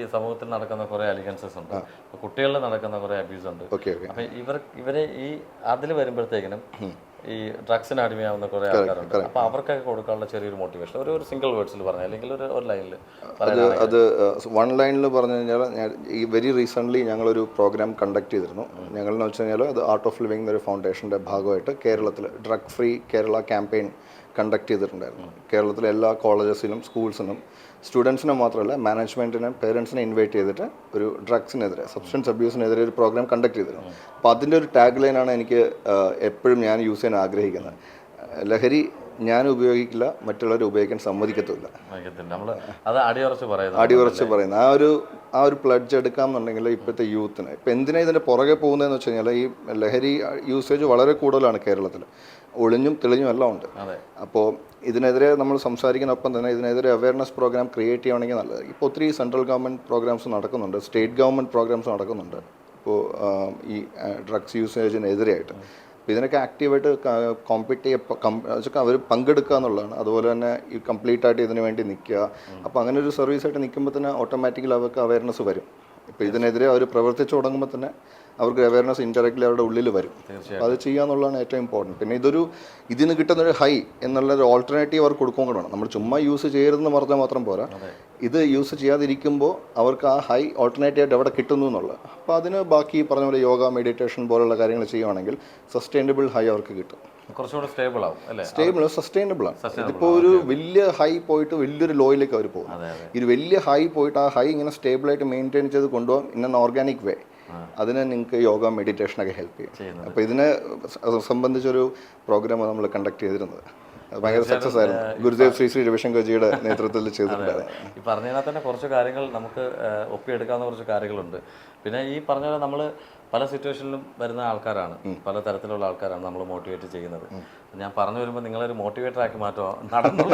ഈ സമൂഹത്തിൽ നടക്കുന്ന കുറെ അലിഗൻസസ് ഉണ്ട്, കുട്ടികളിൽ നടക്കുന്ന കുറെ അബ്യൂസ് ഉണ്ട്. അപ്പൊ ഇവരെ ഈ അതിൽ വരുമ്പോഴത്തേക്കിനും ഈ ഡ്രഗ്സിന് അടിമയാവുന്ന കുറെ ആൾക്കാരുണ്ട്. അപ്പൊ അവർക്കൊക്കെ കൊടുക്കാനുള്ള ചെറിയൊരു മോട്ടിവേഷൻ ഒരു സിംഗിൾ വേർഡ്സിൽ പറഞ്ഞു, അല്ലെങ്കിൽ ഒരു ലൈനിൽ അത് വൺ ലൈനിൽ പറഞ്ഞു കഴിഞ്ഞാൽ ഈ വെരി റീസെൻ്റ്ലി ഞങ്ങളൊരു പ്രോഗ്രാം കണ്ടക്ട് ചെയ്തിരുന്നു. ഞങ്ങളെന്ന് വെച്ച് കഴിഞ്ഞാൽ അത് ആർട്ട് ഓഫ് ലിവിംഗ് എന്നൊരു ഫൗണ്ടേഷൻ്റെ ഭാഗമായിട്ട് കേരളത്തിൽ drug free Kerala campaign conduct ചെയ്തിട്ടുണ്ടായിരുന്നു. കേരളത്തിലെ എല്ലാ കോളേജസിലും സ്കൂൾസിനും സ്റ്റുഡൻസിനെ മാത്രമല്ല മാനേജ്മെൻറ്റിനെ പേരൻസിനെ ഇൻവൈറ്റ് ചെയ്തിട്ട് ഒരു ഡ്രഗ്സിനെതിരെ സബ്സ്റ്റൻസ് അബ്യൂസിനെതിരെ ഒരു പ്രോഗ്രാം കണ്ടക്ട് ചെയ്തിരുന്നു. അപ്പോൾ അതിൻ്റെ ഒരു ടാഗ് ലൈനാണ് എനിക്ക് എപ്പോഴും ഞാൻ യൂസ് ചെയ്യാൻ ആഗ്രഹിക്കുന്നത്. ലഹരി ഞാൻ ഉപയോഗിക്കില്ല, മറ്റുള്ളവർ ഉപയോഗിക്കാൻ സമ്മതിക്കത്തില്ല. അടിയുറച്ച് പറയുന്നത് ആ ഒരു പ്ലഡ്ജ് എടുക്കാമെന്നുണ്ടെങ്കിൽ ഇപ്പോഴത്തെ യൂത്തിന് ഇപ്പം എന്തിനാ ഇതിൻ്റെ പുറകെ പോകുന്നതെന്ന് വെച്ച് കഴിഞ്ഞാൽ ഈ ലഹരി യൂസേജ് വളരെ കൂടുതലാണ് കേരളത്തിൽ. ഒളിഞ്ഞും തെളിഞ്ഞും എല്ലാം ഉണ്ട്. അപ്പോൾ ഇതിനെതിരെ നമ്മൾ സംസാരിക്കുന്നതിനൊപ്പം തന്നെ ഇതിനെതിരെ അവയർനെസ് പ്രോഗ്രാം ക്രിയേറ്റ് ചെയ്യുകയാണെങ്കിൽ നല്ലത്. ഇപ്പോൾ ഒത്തിരി സെൻട്രൽ ഗവൺമെൻറ് പ്രോഗ്രാംസ് നടക്കുന്നുണ്ട്, സ്റ്റേറ്റ് ഗവൺമെൻറ് പ്രോഗ്രാംസ് നടക്കുന്നുണ്ട് ഇപ്പോൾ ഈ ഡ്രഗ്സ് യൂസേജിനെതിരെയായിട്ട്. അപ്പോൾ ഇതിനൊക്കെ ആക്റ്റീവായിട്ട് കോമ്പീറ്റ് ചെയ്യുക, അവർ പങ്കെടുക്കുക എന്നുള്ളതാണ്. അതുപോലെ തന്നെ ഈ കംപ്ലീറ്റ് ആയിട്ട് ഇതിനു വേണ്ടി നിൽക്കുക. അപ്പോൾ അങ്ങനെ ഒരു സർവീസായിട്ട് നിൽക്കുമ്പോൾ തന്നെ ഓട്ടോമാറ്റിക്കലി അവർക്ക് അവയർനെസ് വരും. ഇപ്പോൾ ഇതിനെതിരെ അവർ പ്രവർത്തിച്ചു തുടങ്ങുമ്പോൾ തന്നെ അവർക്ക് അവയർനെസ് ഇൻഡയറക്റ്റ്ലി അവരുടെ ഉള്ളിൽ വരും. അപ്പോൾ അത് ചെയ്യുക എന്നുള്ളതാണ് ഏറ്റവും ഇമ്പോർട്ടൻറ്റ്. പിന്നെ ഇതിന് കിട്ടുന്നൊരു ഹൈ എന്നുള്ളൊരു ഓൾട്ടർനേറ്റീവ് അവർക്ക് കൊടുക്കുകയും കൂടെ വേണം. നമ്മൾ ചുമ്മാ യൂസ് ചെയ്യരുതെന്ന് പറഞ്ഞാൽ മാത്രം പോരാ, ഇത് യൂസ് ചെയ്യാതിരിക്കുമ്പോൾ അവർക്ക് ആ ഹൈ ഓൾട്ടർനേറ്റീവ് ആയിട്ട് എവിടെ കിട്ടുന്നു എന്നുള്ളത്. അപ്പോൾ അതിന് ബാക്കി പറഞ്ഞ പോലെ യോഗ, മെഡിറ്റേഷൻ പോലുള്ള കാര്യങ്ങൾ ചെയ്യുകയാണെങ്കിൽ സസ്റ്റൈനബിൾ ഹൈ അവർക്ക് കിട്ടും. കുറച്ചുകൂടെ സ്റ്റേബിൾ ആവും, സസ്റ്റൈനബിൾ ആണ്. ഇതിപ്പോൾ ഒരു വലിയ ഹൈ പോയിട്ട് വലിയൊരു ലോയിലേക്ക് അവർ പോകും. ഇത് വലിയ ഹൈ പോയിട്ട് ആ ഹൈ ഇങ്ങനെ സ്റ്റേബിളായിട്ട് മെയിൻറ്റെയിൻ ചെയ്ത് കൊണ്ടുപോകാം ഇൻ ആൻ ഓർഗാനിക് വേ. അതിന് നിങ്ങൾക്ക് യോഗ, മെഡിറ്റേഷനൊക്കെ ഹെൽപ്പ് ചെയ്യും. അപ്പോൾ ഇതിനെ സംബന്ധിച്ചൊരു പ്രോഗ്രാം നമ്മൾ കണ്ടക്ട് ചെയ്തിരുന്നത് ഭയങ്കര സക്സസ് ആയിരുന്നു. ഗുരുദേവ് ശ്രീ രവിശങ്കർജിയുടെ നേതൃത്വത്തിൽ ചെയ്തിട്ടുണ്ടായിരുന്നു. ഈ പറഞ്ഞാൽ തന്നെ കുറച്ച് കാര്യങ്ങൾ നമുക്ക് ഒപ്പിയെടുക്കാവുന്ന കുറച്ച് കാര്യങ്ങളുണ്ട്. പിന്നെ ഈ പറഞ്ഞ പോലെ നമ്മൾ പല സിറ്റുവേഷനിലും വരുന്ന ആൾക്കാരാണ്, പല തരത്തിലുള്ള ആൾക്കാരാണ് നമ്മൾ മോട്ടിവേറ്റ് ചെയ്യുന്നത്. ഞാൻ പറഞ്ഞു വരുമ്പോൾ നിങ്ങളൊരു മോട്ടിവേറ്റർ ആക്കി മാറ്റുമോ നടന്നുള്ള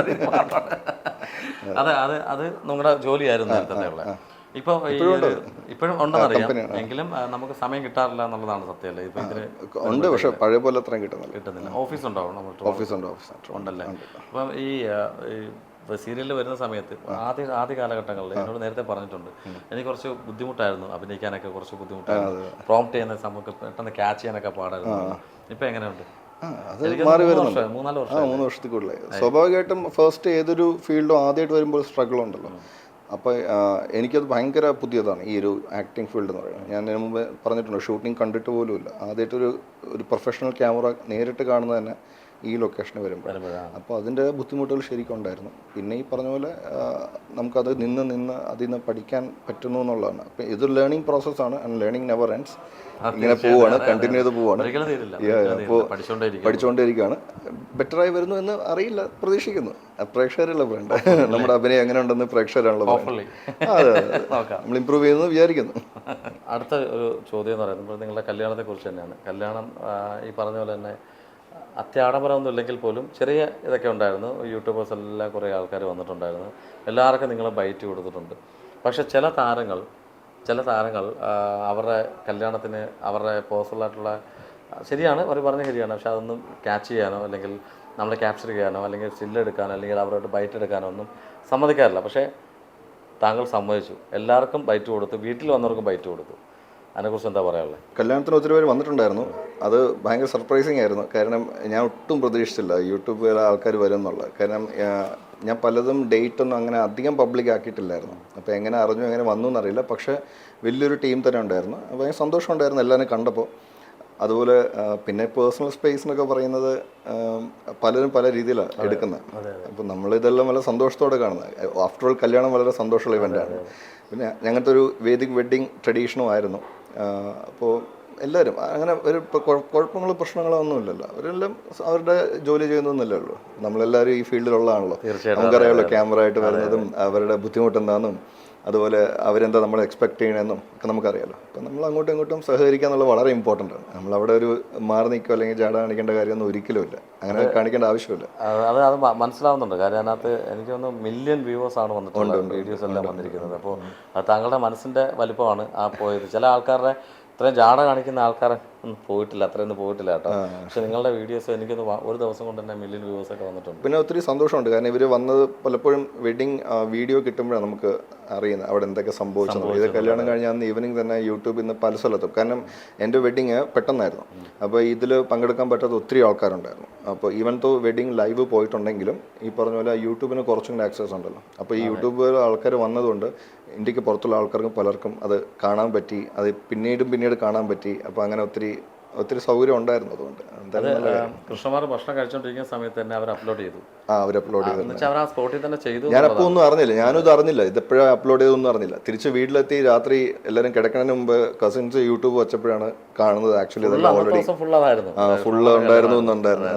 അത് നിങ്ങളുടെ ജോലിയായിരുന്നു തന്നെയുള്ള. ഇപ്പോൾ ഇപ്പോഴും ഉണ്ടെന്നറിയാം, എങ്കിലും നമുക്ക് സമയം കിട്ടാറില്ല എന്നുള്ളതാണ് സത്യമല്ലേ? ഇപ്പൊ ഇതിന് ഉണ്ട്, പക്ഷെ പഴയ പോലെ അത്രയും കിട്ടുന്നില്ല. ഓഫീസ് ഉണ്ടാവും, ഉണ്ടല്ലേ? അപ്പം ഈ സീരിയലിൽ വരുന്ന സമയത്ത് ആദ്യ കാലഘട്ടങ്ങളിൽ എന്നോട് നേരത്തെ പറഞ്ഞിട്ടുണ്ട്, എനിക്ക് കുറച്ച് ബുദ്ധിമുട്ടായിരുന്നു അഭിനയിക്കാനൊക്കെ, കുറച്ച് ബുദ്ധിമുട്ടായിരുന്നു. പ്രോംപ്റ്റ് ചെയ്യുന്ന നമുക്ക് പെട്ടെന്ന് ക്യാച്ച് ചെയ്യാനൊക്കെ പാടായിരുന്നു. ഇപ്പൊ എങ്ങനെയുണ്ട്? അത് മാറി വരുന്നുണ്ട്. 3 വർഷത്തിൽ കൂടുതലായി. സ്വാഭാവികമായിട്ടും ഫസ്റ്റ് ഏതൊരു ഫീൽഡും ആദ്യമായിട്ട് വരുമ്പോൾ സ്ട്രഗിൾ ഉണ്ടല്ലോ. അപ്പോൾ എനിക്കത് ഭയങ്കര പുതിയതാണ് ഈ ഒരു ആക്ടിങ് ഫീൽഡ് എന്ന് പറയുന്നത്. ഞാൻ ഇതിനു മുമ്പ് പറഞ്ഞിട്ടുണ്ട്, ഷൂട്ടിംഗ് കണ്ടിട്ട് പോലും ഇല്ല. ആദ്യമായിട്ടൊരു പ്രൊഫഷണൽ ക്യാമറ നേരിട്ട് കാണുന്നത് തന്നെ ഈ ലൊക്കേഷന് വരുമ്പോൾ. അപ്പോൾ അതിൻ്റെ ബുദ്ധിമുട്ടുകൾ ശരിക്കും ഉണ്ടായിരുന്നു. പിന്നെ ഈ പറഞ്ഞ പോലെ നമുക്കത് നിന്ന് അതിൽ നിന്ന് പഠിക്കാൻ പറ്റുന്നു എന്നുള്ളതാണ്. അപ്പോൾ ഇതൊരു ലേണിംഗ് പ്രോസസ്സാണ്, ആൻഡ് ലേണിംഗ് നെവർ എൻഡ്സ്. ഇങ്ങനെ പോവാണ്, കണ്ടിന്യൂ ചെയ്ത് പോവാണ്. അപ്പോൾ പഠിച്ചുകൊണ്ടേയിരിക്കുകയാണ്. ബെറ്ററായി വരുന്നു എന്ന് അറിയില്ല, പ്രതീക്ഷിക്കുന്നു. പ്രേക്ഷകരല്ല വേണ്ട, നമ്മുടെ അഭിനയം എങ്ങനെ ഉണ്ടെന്ന് പ്രേക്ഷകരാണല്ലോ. നമ്മൾ ഇമ്പ്രൂവ് ചെയ്യുന്നു വിചാരിക്കുന്നു. അടുത്ത ഒരു ചോദ്യം എന്ന് പറയുന്നത് നിങ്ങളുടെ കല്യാണത്തെ കുറിച്ച് തന്നെയാണ്. കല്യാണം ഈ പറഞ്ഞ പോലെ തന്നെ അത്യാഡംബരമൊന്നും ഇല്ലെങ്കിൽ പോലും ചെറിയ ഇതൊക്കെ ഉണ്ടായിരുന്നു. യൂട്യൂബേഴ്സ് എല്ലാം കുറേ ആൾക്കാർ വന്നിട്ടുണ്ടായിരുന്നു. എല്ലാവർക്കും നിങ്ങൾ ബൈറ്റ് കൊടുത്തിട്ടുണ്ട്. പക്ഷെ ചില താരങ്ങൾ അവരുടെ കല്യാണത്തിന് അവരുടെ പേഴ്സണലായിട്ടുള്ള ശരിയാണ്, അവർ പറഞ്ഞ ശരിയാണ്, പക്ഷെ അതൊന്നും ക്യാച്ച് ചെയ്യാനോ അല്ലെങ്കിൽ നമ്മളെ ക്യാപ്ചർ ചെയ്യാനോ അല്ലെങ്കിൽ സ്റ്റില്ലെടുക്കാനോ അല്ലെങ്കിൽ അവരോട് ബൈറ്റ് എടുക്കാനോ ഒന്നും സമ്മതിക്കാറില്ല. പക്ഷേ താങ്കൾ സമ്മതിച്ചു, എല്ലാവർക്കും ബൈറ്റ് കൊടുത്തു, വീട്ടിൽ വന്നവർക്കും ബൈറ്റ് കൊടുത്തു. അതിനെക്കുറിച്ച് എന്താ പറയാനുള്ളത്? കല്യാണത്തിന് ഒത്തിരി പേര് വന്നിട്ടുണ്ടായിരുന്നു. അത് ഭയങ്കര സർപ്രൈസിങ് ആയിരുന്നു. കാരണം ഞാൻ ഒട്ടും പ്രതീക്ഷിച്ചില്ല യൂട്യൂബിലെ ആൾക്കാർ വരും എന്നുള്ളത്. കാരണം ഞാൻ പലതും ഡേറ്റൊന്നും അങ്ങനെ അധികം പബ്ലിക് ആക്കിയിട്ടില്ലായിരുന്നു. അപ്പോൾ എങ്ങനെ അറിഞ്ഞു, എങ്ങനെ വന്നു എന്നറിയില്ല. പക്ഷേ വലിയൊരു ടീം തന്നെ ഉണ്ടായിരുന്നു. ഭയങ്കര സന്തോഷമുണ്ടായിരുന്നു എല്ലാവരും കണ്ടപ്പോൾ. അതുപോലെ പിന്നെ പേഴ്സണൽ സ്പേസ് എന്നൊക്കെ പറയുന്നത് പലരും പല രീതിയിലാണ് എടുക്കുന്നത്. അപ്പോൾ നമ്മളിതെല്ലാം വളരെ സന്തോഷത്തോടെ കാണുന്നത്. ആഫ്റ്റർ ഓൾ കല്യാണം വളരെ സന്തോഷമുള്ള ഇവൻ്റാണ്. പിന്നെ ഞങ്ങനത്തെ ഒരു വേദിക് വെഡ്ഡിങ് ട്രഡീഷനും ആയിരുന്നു. അപ്പോൾ എല്ലാവരും അങ്ങനെ ഒരു കുഴപ്പങ്ങളോ പ്രശ്നങ്ങളോ ഒന്നുമില്ലല്ലോ. അവരെല്ലാം അവരുടെ ജോലി ചെയ്യുന്നതെന്നല്ലേ ഉള്ളൂ. നമ്മളെല്ലാവരും ഈ ഫീൽഡിലുള്ളതാണല്ലോ. നമുക്കറിയാമല്ലോ ക്യാമറ ആയിട്ട് വരുന്നതും അവരുടെ ബുദ്ധിമുട്ടെന്താണെന്നും അതുപോലെ അവരെന്താ നമ്മൾ എക്സ്പെക്ട് ചെയ്യണമെന്നും ഒക്കെ നമുക്കറിയാമല്ലോ. അപ്പം നമ്മൾ അങ്ങോട്ടും ഇങ്ങോട്ടും സഹകരിക്കുക എന്നുള്ളത് വളരെ ഇമ്പോർട്ടൻ്റ് ആണ്. നമ്മളവിടെ ഒരു മാറി നിൽക്കുക അല്ലെങ്കിൽ ജാട കാണിക്കേണ്ട കാര്യമൊന്നും ഒരിക്കലും ഇല്ല. അങ്ങനെ കാണിക്കേണ്ട ആവശ്യമില്ല. അത് മനസ്സിലാവുന്നുണ്ട്. കാര്യം അതിനകത്ത് എനിക്ക് തോന്നുന്നു മില്യൺ വ്യൂവേഴ്സാണ് വന്നിട്ടുള്ളത്, വീഡിയോസ് എല്ലാം വന്നിരിക്കുന്നത്. അപ്പോൾ അത് താങ്കളുടെ മനസ്സിൻ്റെ വലിപ്പമാണ് ആ പോയത്. ചില ആൾക്കാരുടെ ഇത്രയും ജാട കാണിക്കുന്ന ആൾക്കാരെ ഒന്നും പോയിട്ടില്ല, അത്രയൊന്നും പോയിട്ടില്ല കേട്ടോ. പക്ഷെ നിങ്ങളുടെ വീഡിയോസ് എനിക്കൊന്ന് ഒരു ദിവസം കൊണ്ട് തന്നെ മില്യൺ വ്യൂവേഴ്സ് ഒക്കെ വന്നിട്ടുണ്ട്. പിന്നെ ഒത്തിരി സന്തോഷമുണ്ട്, കാരണം ഇവർ വന്നത് പലപ്പോഴും വെഡിങ് വീഡിയോ കിട്ടുമ്പോഴാണ് നമുക്ക് അറിയുന്നത് അവിടെ എന്തൊക്കെ സംഭവിച്ചത്. ഇത് കല്യാണം കഴിഞ്ഞ അന്ന് ഈവനിങ് തന്നെ യൂട്യൂബിൽ നിന്ന് പല സ്ഥലത്തും, കാരണം എൻ്റെ വെഡിങ് പെട്ടെന്നായിരുന്നു, അപ്പോൾ ഇതിൽ പങ്കെടുക്കാൻ പറ്റാത്ത ഒത്തിരി ആൾക്കാരുണ്ടായിരുന്നു. അപ്പോൾ ഈവൻ തോ വെഡിങ് ലൈവ് പോയിട്ടുണ്ടെങ്കിലും ഈ പറഞ്ഞ പോലെ യൂട്യൂബിന് കുറച്ചും കൂടി ആക്സസ് ഉണ്ടല്ലോ. അപ്പോൾ ഈ യൂട്യൂബ് ആൾക്കാർ വന്നതുകൊണ്ട് ഇന്ത്യക്ക് പുറത്തുള്ള ആൾക്കാർക്കും പലർക്കും അത് കാണാൻ പറ്റി, അത് പിന്നീട് കാണാൻ പറ്റി. അപ്പോൾ അങ്ങനെ ഒത്തിരി സൗകര്യം ഉണ്ടായിരുന്നു. അതുകൊണ്ട് കൃഷ്ണകുമാർ ഭക്ഷണം കഴിച്ചുകൊണ്ടിരിക്കുന്ന സമയത്ത് തന്നെ അവർ അപ്ലോഡ് ചെയ്തു. അവർ അപ്ലോഡ് ചെയ്തു. അവർ ആ സ്പോട്ടിൽ തന്നെ ചെയ്തു. ഞാനപ്പോൾ ഒന്നും അറിഞ്ഞില്ല, ഞാനും ഇത് അറിഞ്ഞില്ല, ഇതെപ്പോഴാണ് അപ്ലോഡ് ചെയ്തൊന്നും അറിഞ്ഞില്ല. തിരിച്ച് വീട്ടിലെത്തി രാത്രി എല്ലാവരും കിടക്കുന്നതിന് മുമ്പ് കസിൻസ് യൂട്യൂബ് വെച്ചപ്പോഴാണ് കാണുന്നത്. ആക്ച്വലി ഓൾറെഡി ഫുള്ള് ഉണ്ടായിരുന്നു എന്നുണ്ടായിരുന്നു.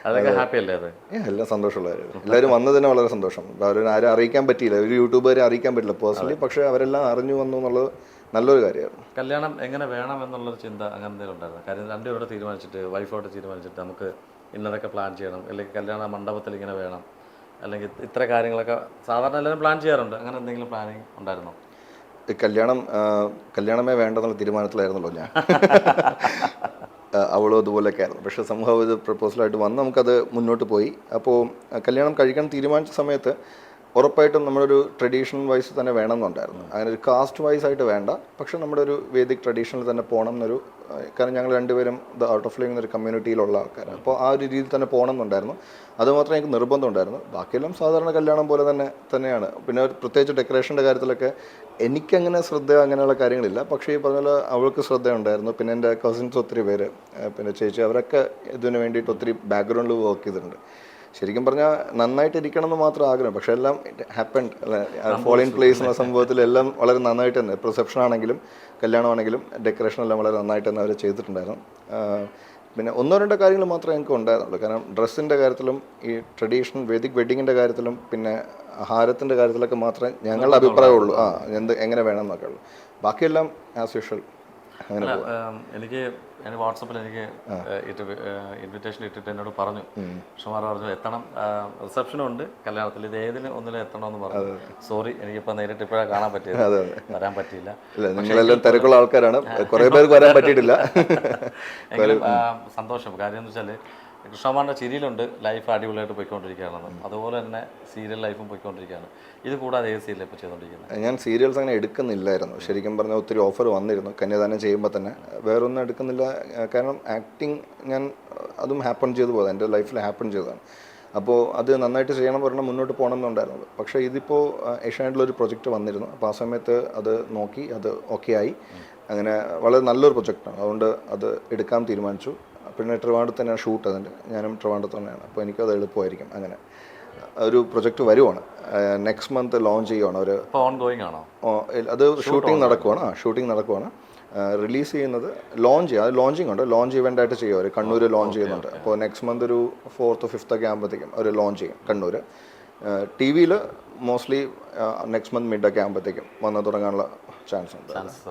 അതൊക്കെ ഹാപ്പി അല്ലേ? അത് എല്ലാം സന്തോഷമുള്ളതായിരുന്നു. എല്ലാവരും വന്നതിന് വളരെ സന്തോഷം. ആരും അറിയിക്കാൻ പറ്റിയില്ല, ഒരു യൂട്യൂബുകാരെ അറിയിക്കാൻ പറ്റില്ല പേഴ്സണലി, പക്ഷേ അവരെല്ലാം അറിഞ്ഞു വന്നു എന്നുള്ളത് നല്ലൊരു കാര്യമായിരുന്നു. കല്യാണം എങ്ങനെ വേണം എന്നുള്ളൊരു ചിന്ത അങ്ങനെ എന്തെങ്കിലും ഉണ്ടായിരുന്നു? കാര്യം രണ്ടുപേരോട് തീരുമാനിച്ചിട്ട്, വൈഫോട്ട് തീരുമാനിച്ചിട്ട് നമുക്ക് ഇന്നതൊക്കെ പ്ലാൻ ചെയ്യണം, അല്ലെങ്കിൽ കല്യാണ മണ്ഡപത്തിൽ ഇങ്ങനെ വേണം, അല്ലെങ്കിൽ ഇത്ര കാര്യങ്ങളൊക്കെ സാധാരണ എല്ലാവരും പ്ലാൻ ചെയ്യാറുണ്ട്. അങ്ങനെ എന്തെങ്കിലും പ്ലാനിങ് ഉണ്ടായിരുന്നോ? കല്യാണമേ വേണ്ടെന്നുള്ള തീരുമാനത്തിലായിരുന്നല്ലോ ഞാൻ. അവളും അതുപോലെയൊക്കെ ആയിരുന്നു. പക്ഷേ സമൂഹം ഇത് പ്രപ്പോസലായിട്ട് വന്ന് നമുക്കത് മുന്നോട്ട് പോയി. അപ്പോൾ കല്യാണം കഴിക്കാൻ തീരുമാനിച്ച സമയത്ത് ഉറപ്പായിട്ടും നമ്മളൊരു ട്രഡീഷണൽ വൈസ് തന്നെ വേണമെന്നുണ്ടായിരുന്നു. അങ്ങനെ ഒരു കാസ്റ്റ് വൈസ് ആയിട്ട് വേണ്ട, പക്ഷേ നമ്മുടെ ഒരു വേദിക് ട്രഡീഷണൽ തന്നെ പോകണം എന്നൊരു, കാരണം ഞങ്ങൾ രണ്ടുപേരും ദ ഔട്ട് ഓഫ് ലിവിംഗ് എന്നൊരു കമ്മ്യൂണിറ്റിയിലുള്ള ആൾക്കാരാണ്. അപ്പോൾ ആ ഒരു രീതിയിൽ തന്നെ പോകണം എന്നുണ്ടായിരുന്നു. അതുമാത്രമേ എനിക്ക് നിർബന്ധമുണ്ടായിരുന്നു. ബാക്കിയെല്ലാം സാധാരണ കല്യാണം പോലെ തന്നെയാണ്. പിന്നെ പ്രത്യേകിച്ച് ഡെക്കറേഷൻ്റെ കാര്യത്തിലൊക്കെ എനിക്കങ്ങനെ അങ്ങനെയുള്ള കാര്യങ്ങളില്ല. പക്ഷേ ഈ പറഞ്ഞ പോലെ അവൾക്ക് ശ്രദ്ധയുണ്ടായിരുന്നു. പിന്നെ എൻ്റെ കസിൻസ് ഒത്തിരി പേര്, പിന്നെ ചേച്ചി, അവരൊക്കെ ഇതിന് വേണ്ടിയിട്ട് ഒത്തിരി ബാക്ക്ഗ്രൗണ്ടിൽ വർക്ക് ചെയ്തിട്ടുണ്ട്. ശരിക്കും പറഞ്ഞാൽ നന്നായിട്ട് ഇരിക്കണം എന്ന് മാത്രം ആഗ്രഹം, പക്ഷെ എല്ലാം ഹാപ്പൻഡ്, ഫോൾ ഇൻ പ്ലേസ് എന്ന സംഭവത്തിൽ എല്ലാം വളരെ നന്നായിട്ട് തന്നെ, റിസപ്ഷൻ ആണെങ്കിലും കല്യാണമാണെങ്കിലും ഡെക്കറേഷൻ എല്ലാം വളരെ നന്നായിട്ട് തന്നെ അവർ ചെയ്തിട്ടുണ്ടായിരുന്നു. പിന്നെ ഒന്നോ രണ്ടോ കാര്യങ്ങൾ മാത്രമേ ഞങ്ങൾക്ക് ഉണ്ടായിരുന്നുള്ളൂ. കാരണം ഡ്രസ്സിൻ്റെ കാര്യത്തിലും ഈ ട്രഡീഷണൽ വേദിക് വെഡിങ്ങിൻ്റെ കാര്യത്തിലും പിന്നെ ഹാരത്തിൻ്റെ കാര്യത്തിലൊക്കെ മാത്രമേ ഞങ്ങളുടെ അഭിപ്രായമുള്ളൂ. എങ്ങനെ വേണം എന്നൊക്കെ ഉള്ളൂ. ബാക്കിയെല്ലാം ആസ് യൂഷ്വൽ അങ്ങനെ. ഞാൻ വാട്സപ്പിൽ എനിക്ക് ഇൻവിറ്റേഷൻ ഇട്ടിട്ട് എന്നോട് പറഞ്ഞു, കൃഷ്ണകുമാർ പറഞ്ഞു എത്തണം, റിസപ്ഷനുണ്ട് കല്യാണത്തിൽ, ഇത് ഒന്നിലും എത്തണമെന്ന് പറഞ്ഞു. സോറി, എനിക്കിപ്പോൾ നേരിട്ട് ഇപ്പോഴാണ് കാണാൻ പറ്റിയത്, വരാൻ പറ്റിയില്ല. നിങ്ങളെല്ലാം തിരക്കുള്ള ആൾക്കാരാണ്, കുറേ പേർക്ക് വരാൻ പറ്റിയിട്ടില്ല. എങ്കിലും സന്തോഷം. കാര്യം എന്ന് വെച്ചാൽ കൃഷ്ണകുമാറിൻ്റെ ചിരിയിലുണ്ട് ലൈഫ് അടിപൊളിയായിട്ട് പോയിക്കൊണ്ടിരിക്കുകയാണെന്ന്, അതുപോലെ തന്നെ സീരിയൽ ലൈഫും പോയിക്കൊണ്ടിരിക്കുകയാണ്. ഇത് കൂടാതെ ഏത് സീരിയൽ ഇപ്പോൾ ചെയ്തുകൊണ്ടിരിക്കുന്നത്? ഞാൻ സീരിയൽസ് അങ്ങനെ എടുക്കുന്നില്ലായിരുന്നു. ശരിക്കും പറഞ്ഞാൽ ഒത്തിരി ഓഫർ വന്നിരുന്നു കന്യാദാനം ചെയ്യുമ്പോൾ തന്നെ. വേറൊന്നും എടുക്കുന്നില്ല, കാരണം ആക്ടിങ് ഞാൻ അതും ഹാപ്പൺ ചെയ്തു പോയത്, എൻ്റെ ലൈഫിൽ ഹാപ്പൺ ചെയ്തതാണ്. അപ്പോൾ അത് നന്നായിട്ട് ചെയ്യണം പറഞ്ഞാൽ മുന്നോട്ട് പോകണം എന്നുണ്ടായിരുന്നത്. പക്ഷേ ഇതിപ്പോൾ ഏഷ്യാനെറ്റിലൊരു പ്രൊജക്റ്റ് വന്നിരുന്നു. അപ്പോൾ ആ സമയത്ത് അത് നോക്കി, അത് ഓക്കെ ആയി. അങ്ങനെ വളരെ നല്ലൊരു പ്രൊജക്റ്റാണ്, അതുകൊണ്ട് അത് എടുക്കാൻ തീരുമാനിച്ചു. പിന്നെ ട്രിവാൻഡ്രത്ത് തന്നെയാണ് ഷൂട്ട്, അതിൻ്റെ ഞാനും ട്രിവാൻഡ്രത്ത് തന്നെയാണ്. അപ്പോൾ എനിക്കത് എളുപ്പമായിരിക്കും. അങ്ങനെ ഒരു പ്രൊജക്റ്റ് വരുവാണ്, നെക്സ്റ്റ് മന്ത് ലോഞ്ച് ചെയ്യുവാണ്. ഒരു ഓൺഗോയിങ് ആണോ? അത് ഷൂട്ടിംഗ് നടക്കുവാണ്. റിലീസ് ചെയ്യുന്നത് അത് ലോഞ്ചിങ് ഉണ്ട്, ലോഞ്ച് ഇവൻ്റ് ആയിട്ട് ചെയ്യും അവർ. കണ്ണൂർ ലോഞ്ച് ചെയ്യുന്നുണ്ട്. അപ്പോൾ നെക്സ്റ്റ് മന്ത് ഒരു 4th or 5th ഒക്കെ ആകുമ്പോഴത്തേക്കും അവർ ലോഞ്ച് ചെയ്യും കണ്ണൂർ. TV യിൽ മോസ്റ്റ്ലി നെക്സ്റ്റ് മന്ത് മിഡൊക്കെ ആകുമ്പോഴത്തേക്കും വന്ന് തുടങ്ങാനുള്ള ചാൻസ് ഉണ്ട്.